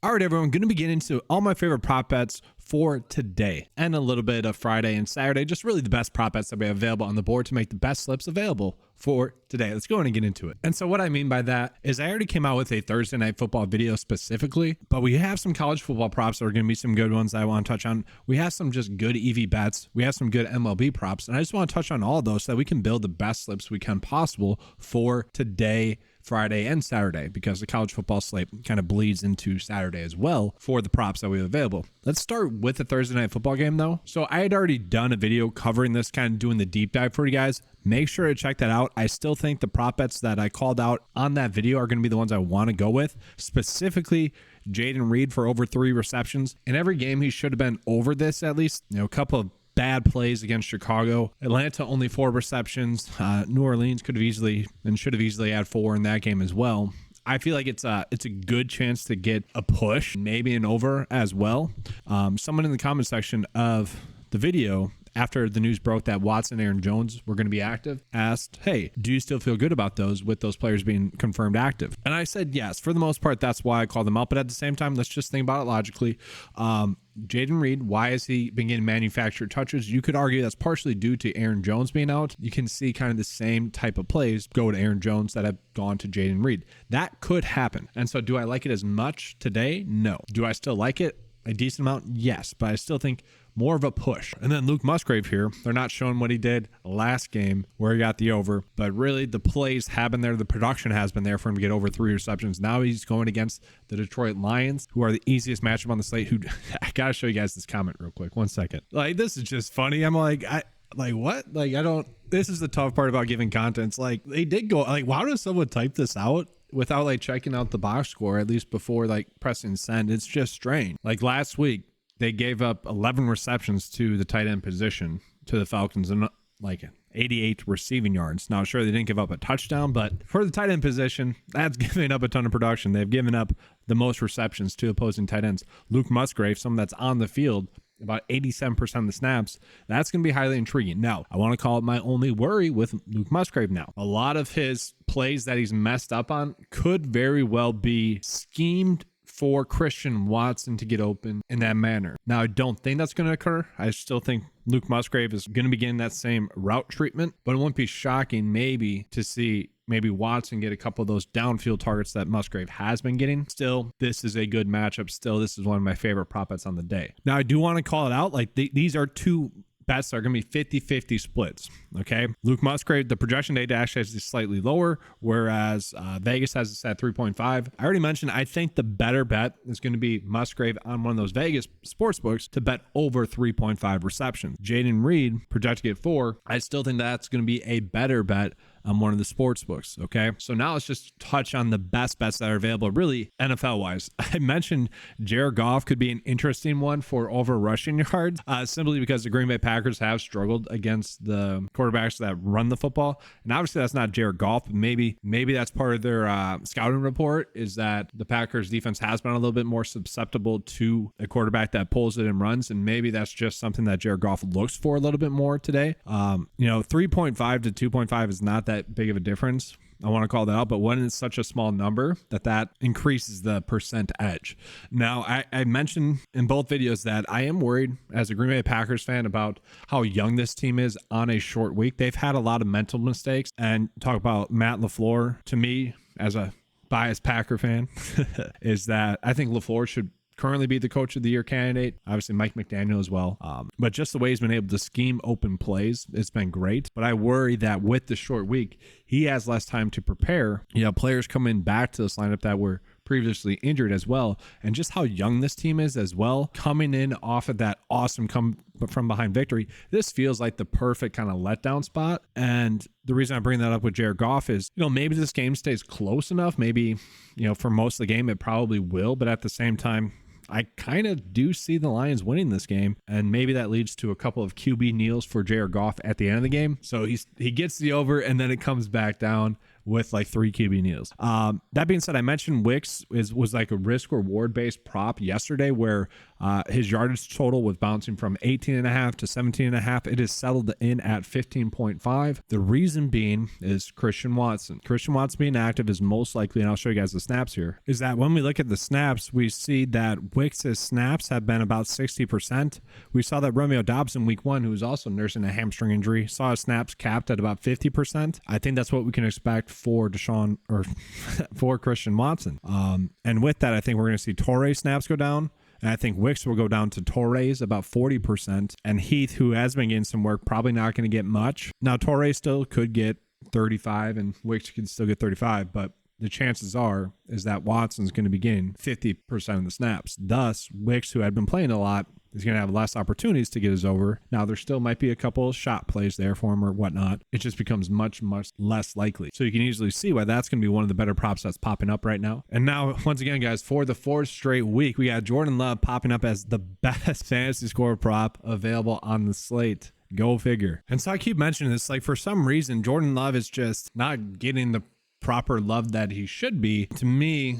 All right, everyone, going to be getting into all my favorite prop bets for today and a little bit of Friday and Saturday, just really the best prop bets that we have available on the board to make the best slips available for today. Let's go in and get into it. And so what I mean by that is I already came out with a Thursday night football video specifically, but we have some college football props that are going to be some good ones that I want to touch on. We have some just good EV bets. We have some good MLB props, and I just want to touch on all of those so that we can build the best slips we can possible for today, Friday, and Saturday, because the college football slate kind of bleeds into Saturday as well for the props that we have available. Let's start with the Thursday night football game though. So I had already done a video covering this, kind of doing the deep dive for you guys. Make sure to check that out. I still think the prop bets that I called out on that video are going to be the ones I want to go with, specifically Jaden Reed for over 3 receptions. In every game, he should have been over this at least, a couple of bad plays against Chicago. Atlanta only 4 receptions. New Orleans could have easily and should have easily had 4 in that game as well. I feel like it's a good chance to get a push, maybe an over as well. Someone in the comment section of the video, after the news broke that Watson and Aaron Jones were going to be active, asked, hey, do you still feel good about those with those players being confirmed active? And I said, yes, for the most part, that's why I called them out. But at the same time, let's just think about it logically. Jaden Reed, why has he been getting manufactured touches? You could argue that's partially due to Aaron Jones being out. You can see kind of the same type of plays go to Aaron Jones that have gone to Jaden Reed. That could happen. And so do I like it as much today? No. Do I still like it a decent amount? Yes, but I still think more of a push. And then Luke Musgrave here, they're not showing what he did last game where he got the over, but really the plays have been there. The production has been there for him to get over 3 receptions. Now he's going against the Detroit Lions, who are the easiest matchup on the slate. Who I gotta show you guys this comment real quick. 1 second. Like, this is just funny. I'm like, what? Like, I don't, this is the tough part about giving content. It's like, they did go, like, why does someone type this out without like checking out the box score, at least before like pressing send? It's just strange. Like last week, they gave up 11 receptions to the tight end position to the Falcons and like 88 receiving yards. Now, sure, they didn't give up a touchdown, but for the tight end position, that's giving up a ton of production. They've given up the most receptions to opposing tight ends. Luke Musgrave, someone that's on the field, about 87% of the snaps, that's going to be highly intriguing. Now, I want to call it my only worry with Luke Musgrave now. A lot of his plays that he's messed up on could very well be schemed for Christian Watson to get open in that manner. Now, I don't think that's going to occur. I still think Luke Musgrave is going to be getting that same route treatment, but it wouldn't be shocking maybe to see maybe Watson get a couple of those downfield targets that Musgrave has been getting. Still, this is a good matchup. Still, this is one of my favorite prop bets on the day. Now, I do want to call it out. Like these are 2 bets that are going to be 50-50 splits, okay? Luke Musgrave, the projection data actually is slightly lower, whereas Vegas has this at 3.5. I already mentioned I think the better bet is going to be Musgrave on one of those Vegas sports books to bet over 3.5 receptions. Jaden Reed, projected to get 4. I still think that's going to be a better bet on one of the sports books, okay? So now let's just touch on the best bets that are available, really NFL-wise. I mentioned Jared Goff could be an interesting one for over rushing yards, simply because the Green Bay Packers have struggled against the quarterbacks that run the football. And obviously that's not Jared Goff, but maybe that's part of their scouting report, is that the Packers defense has been a little bit more susceptible to a quarterback that pulls it and runs, and maybe that's just something that Jared Goff looks for a little bit more today. 3.5 to 2.5 is not that big of a difference. I want to call that out, but when it's such a small number, that increases the percent edge. Now, I mentioned in both videos that I am worried as a Green Bay Packers fan about how young this team is on a short week. They've had a lot of mental mistakes, and talk about Matt LaFleur, to me, as a biased Packer fan, is that I think LaFleur should currently be the coach of the year candidate. Obviously Mike McDaniel as well. But just the way he's been able to scheme open plays, it's been great. But I worry that with the short week, he has less time to prepare. Players coming back to this lineup that were previously injured as well, and just how young this team is as well, coming in off of that awesome come from behind victory. This feels like the perfect kind of letdown spot. And the reason I bring that up with Jared Goff is, maybe this game stays close enough. Maybe, for most of the game, it probably will. But at the same time, I kind of do see the Lions winning this game, and maybe that leads to a couple of QB kneels for Jared Goff at the end of the game. So he gets the over, and then it comes back down with like 3 QB kneels. That being said, I mentioned Wicks was like a risk reward based prop yesterday where his yardage total was bouncing from 18.5 to 17.5. It is settled in at 15.5. The reason being is Christian Watson. Christian Watson being active is most likely, and I'll show you guys the snaps here, is that when we look at the snaps, we see that Wicks' snaps have been about 60%. We saw that Romeo Doubs in week 1, who was also nursing a hamstring injury, saw his snaps capped at about 50%. I think that's what we can expect for Deshaun or for Christian Watson. And with that, I think we're going to see Torrey snaps go down. And I think Wicks will go down to Torres about 40%. And Heath, who has been getting some work, probably not going to get much. Now, Torres still could get 35 and Wicks could still get 35, but the chances are is that Watson's going to be getting 50% of the snaps. Thus, Wicks, who had been playing a lot, is going to have less opportunities to get his over. Now, there still might be a couple of shot plays there for him or whatnot. It just becomes much, much less likely. So you can easily see why that's going to be one of the better props that's popping up right now. And now, once again, guys, for the 4th straight week, we got Jordan Love popping up as the best fantasy score prop available on the slate. Go figure. And so I keep mentioning this, like for some reason, Jordan Love is just not getting the proper love that he should be. To me,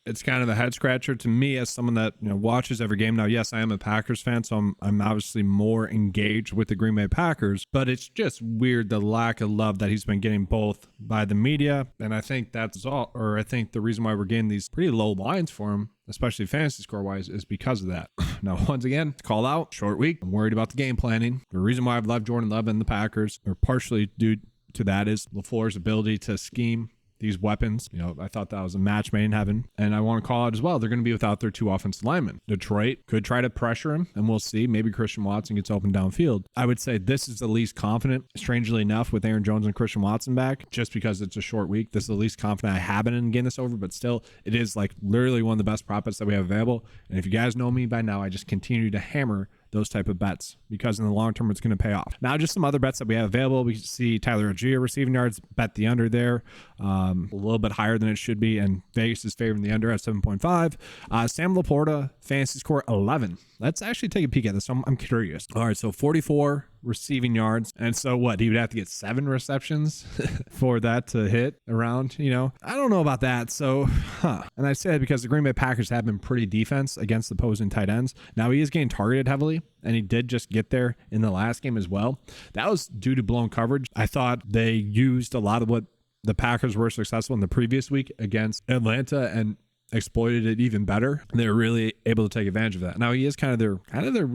it's kind of a head scratcher to me as someone that watches every game. Now, yes, I am a Packers fan, so I'm obviously more engaged with the Green Bay Packers, but it's just weird the lack of love that he's been getting both by the media, and I think that's all, or I think the reason why we're getting these pretty low lines for him, especially fantasy score wise, is because of that. Now, once again, call out, short week. I'm worried about the game planning. The reason why I've loved Jordan Love and the Packers, or partially due to that, is LaFleur's ability to scheme these weapons. I thought that was a match made in heaven. And I want to call out as well, they're going to be without their 2 offensive linemen. Detroit could try to pressure him, and we'll see. Maybe Christian Watson gets open downfield. I would say this is the least confident, strangely enough, with Aaron Jones and Christian Watson back, just because it's a short week. This is the least confident I have been in getting this over, but still, it is like literally one of the best prop bets that we have available. And if you guys know me by now, I just continue to hammer those type of bets because in the long term, it's going to pay off. Now, just some other bets that we have available. We see Tyler Algier receiving yards, bet the under there, a little bit higher than it should be, and Vegas is favoring the under at 7.5. Sam Laporta, fantasy score 11. Let's actually take a peek at this. I'm curious. All right, so 44 receiving yards. And so what? He would have to get 7 receptions for that to hit around, I don't know about that. So, And I say that because the Green Bay Packers have been pretty defense against the opposing tight ends. Now he is getting targeted heavily, and he did just get there in the last game as well. That was due to blown coverage. I thought they used a lot of what the Packers were successful in the previous week against Atlanta and exploited it even better. They were really able to take advantage of that. Now he is kind of their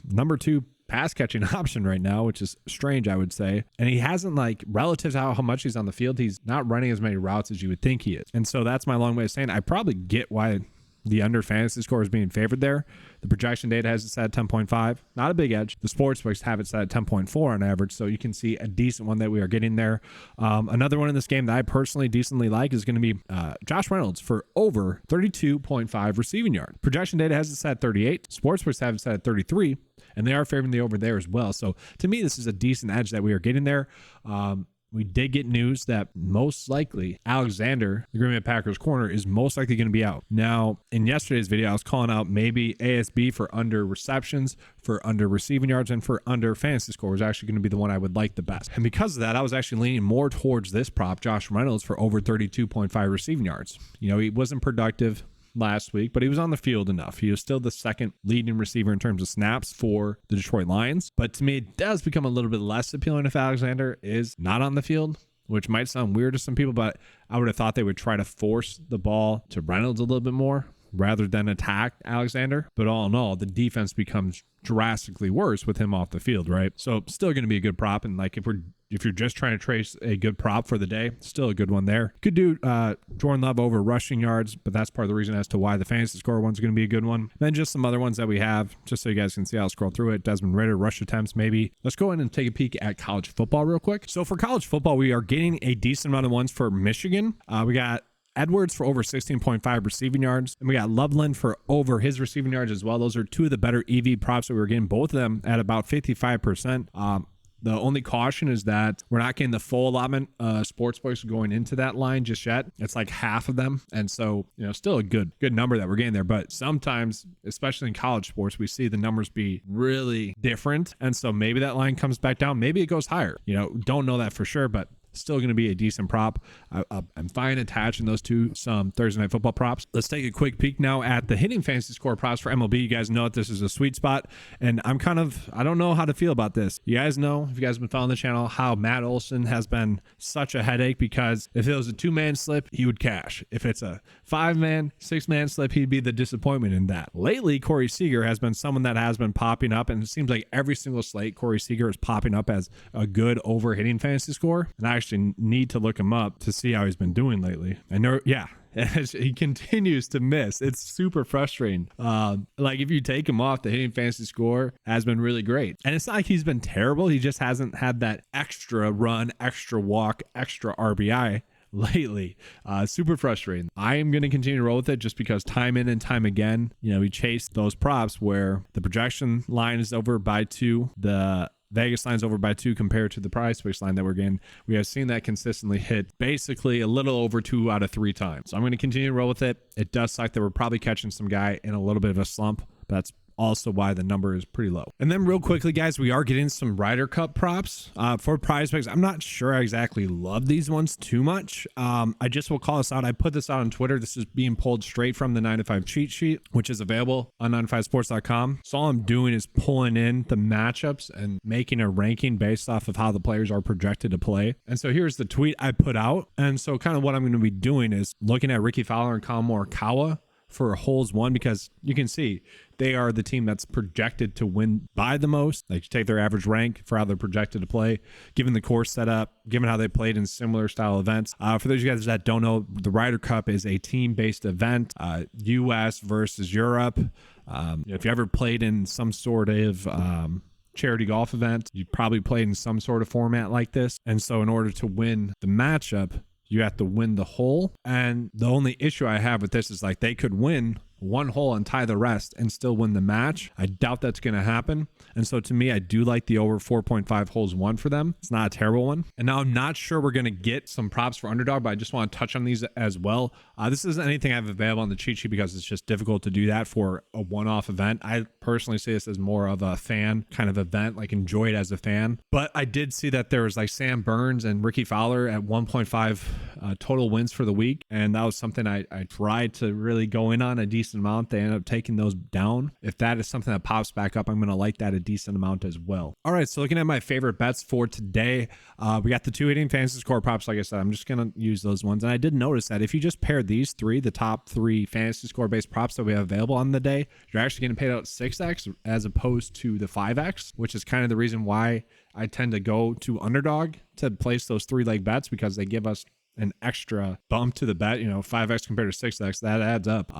number 2 pass catching option right now, which is strange, I would say. And he hasn't, like, relative to how much he's on the field, he's not running as many routes as you would think he is. And so that's my long way of saying I probably get why the under fantasy score is being favored there. The projection data has it set at 10.5. Not a big edge. The sportsbooks have it set at 10.4 on average, so you can see a decent one that we are getting there. Another one in this game that I personally decently like is going to be Josh Reynolds for over 32.5 receiving yards. Projection data has it set at 38. Sportsbooks have it set at 33, and they are favoring the over there as well. So to me, this is a decent edge that we are getting there. We did get news that most likely Alexander, the Green Bay Packers corner, is most likely going to be out. Now, in yesterday's video, I was calling out maybe ASB for under receptions, for under receiving yards, and for under fantasy score was actually going to be the one I would like the best. And because of that, I was actually leaning more towards this prop, Josh Reynolds, for over 32.5 receiving yards. He wasn't productive last week, but he was on the field enough. He was still the second leading receiver in terms of snaps for the Detroit Lions. But to me, it does become a little bit less appealing if Alexander is not on the field, which might sound weird to some people, but I would have thought they would try to force the ball to Reynolds a little bit more rather than attack Alexander. But all in all, the defense becomes drastically worse with him off the field, right? So still going to be a good prop. And like if you're just trying to trace a good prop for the day, still a good one there. Could do Jordan Love over rushing yards, but that's part of the reason as to why the fantasy score one's going to be a good one. Then just some other ones that we have, just so you guys can see. I'll scroll through it. Desmond Ridder, rush attempts, maybe. Let's go ahead and take a peek at college football real quick. So for college football, we are getting a decent amount of ones for Michigan. We got Edwards for over 16.5 receiving yards. And we got Loveland for over his receiving yards as well. Those are 2 of the better EV props that we were getting, both of them at about 55%. The only caution is that we're not getting the full allotment sportsbooks going into that line just yet. It's like half of them. And so, still a good number that we're getting there. But sometimes, especially in college sports, we see the numbers be really different. And so maybe that line comes back down. Maybe it goes higher. Don't know that for sure, but still going to be a decent prop. I'm fine attaching those to some Thursday Night Football props. Let's take a quick peek now at the hitting fantasy score props for MLB. You guys know that this is a sweet spot, and I don't know how to feel about this. You guys know, if you guys have been following the channel, how Matt Olson has been such a headache, because if it was a 2-man slip, he would cash. If it's a 5-man, 6-man slip, he'd be the disappointment in that. Lately, Corey Seager has been someone that has been popping up, and it seems like every single slate, Corey Seager is popping up as a good over hitting fantasy score. And I actually need to look him up to see how he's been doing lately. I know, yeah. He continues to miss. It's super frustrating. Like, if you take him off, the hitting fantasy score has been really great. And it's not like he's been terrible. He just hasn't had that extra run, extra walk, extra RBI lately. Super frustrating. I am going to continue to roll with it just because time in and time again, we chase those props where the projection line is over by 2, the Vegas line's over by 2 compared to the PrizePicks line that we're getting. We have seen that consistently hit basically a little over 2 out of 3 times. So I'm going to continue to roll with it. It does suck that we're probably catching some guy in a little bit of a slump, but that's also why the number is pretty low. And then real quickly, guys, we are getting some Ryder Cup props for PrizePicks. I'm not sure I exactly love these ones too much. I just will call this out. I put this out on Twitter. This is being pulled straight from the 9to5 cheat sheet, which is available on 9to5sports.com. So all I'm doing is pulling in the matchups and making a ranking based off of how the players are projected to play. And so here's the tweet I put out. And so kind of what I'm going to be doing is looking at Ricky Fowler and Colin Morikawa for holes 1, because you can see they are the team that's projected to win by the most. Like, take their average rank for how they're projected to play, given the course setup, given how they played in similar style events. For those of you guys that don't know, the Ryder Cup is a team-based event, U.S. versus Europe. If you ever played in some sort of charity golf event, you probably played in some sort of format like this. And so in order to win the matchup, you have to win the hole. And the only issue I have with this is, like, they could win one hole and tie the rest and still win the match. I doubt that's going to happen. And so to me, I do like the over 4.5 holes 1 for them. It's not a terrible one. And now I'm not sure we're going to get some props for Underdog, but I just want to touch on these as well. This isn't anything I have available on the cheat sheet because it's just difficult to do that for a one-off event. I personally see this as more of a fan kind of event, like enjoy it as a fan. But I did see that there was like Sam Burns and Ricky Fowler at 1.5 total wins for the week. And that was something I tried to really go in on a decent amount. They ended up taking those down. If that is something that pops back up, I'm going to like that a decent amount as well. All right, so looking at my favorite bets for today, we got the 2 hitting fantasy score props. Like I said, I'm just going to use those ones. And I did notice that if you just pair these 3, the top 3 fantasy score based props that we have available on the day, you're actually getting paid out 6x as opposed to the 5x, which is kind of the reason why I tend to go to Underdog to place those 3-leg bets, because they give us an extra bump to the bet. 5x compared to 6x, that adds up.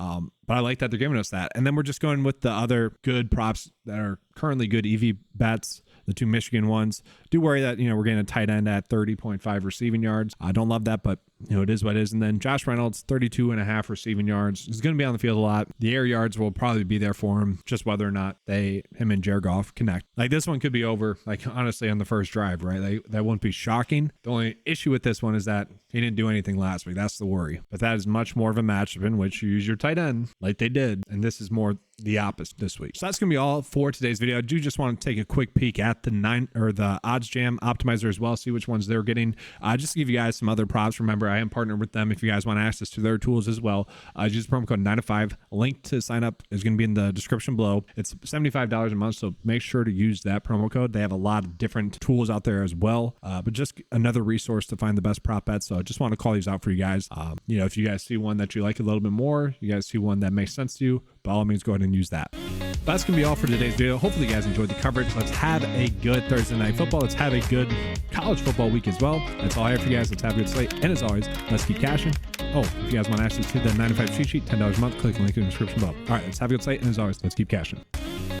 But I like that they're giving us that. And then we're just going with the other good props that are currently good EV bets, the 2 Michigan ones. Do worry that, we're getting a tight end at 30.5 receiving yards. I don't love that, but it is what it is. And then Josh Reynolds, 32.5 receiving yards. He's going to be on the field a lot. The air yards will probably be there for him, just whether or not him and Jared Goff connect. Like, this one could be over, like, honestly, on the first drive, right? That wouldn't be shocking. The only issue with this one is that he didn't do anything last week. That's the worry. But that is much more of a matchup in which you use your tight end like they did. And this is more the opposite this week. So that's going to be all for today's video. I do just want to take a quick peek at the ODDSJAM optimizer as well, see which ones they're getting. Just to give you guys some other props. Remember, I am partnered with them. If you guys want access to their tools as well, use promo code 9to5. Link to sign up is going to be in the description below. It's $75 a month, so make sure to use that promo code. They have a lot of different tools out there as well, but just another resource to find the best prop bets. So I just want to call these out for you guys. If you guys see one that you like a little bit more, you guys see one that makes sense to you, by all means, go ahead and use that. But that's going to be all for today's video. Hopefully you guys enjoyed the coverage. Let's have a good Thursday night football. Let's have a good college football week as well. That's all I have for you guys. Let's have a good slate. And as always, let's keep cashing. Oh, if you guys want access to the 9to5 cheat sheet, $10 a month, click the link in the description below. All right, let's have a good slate. And as always, let's keep cashing.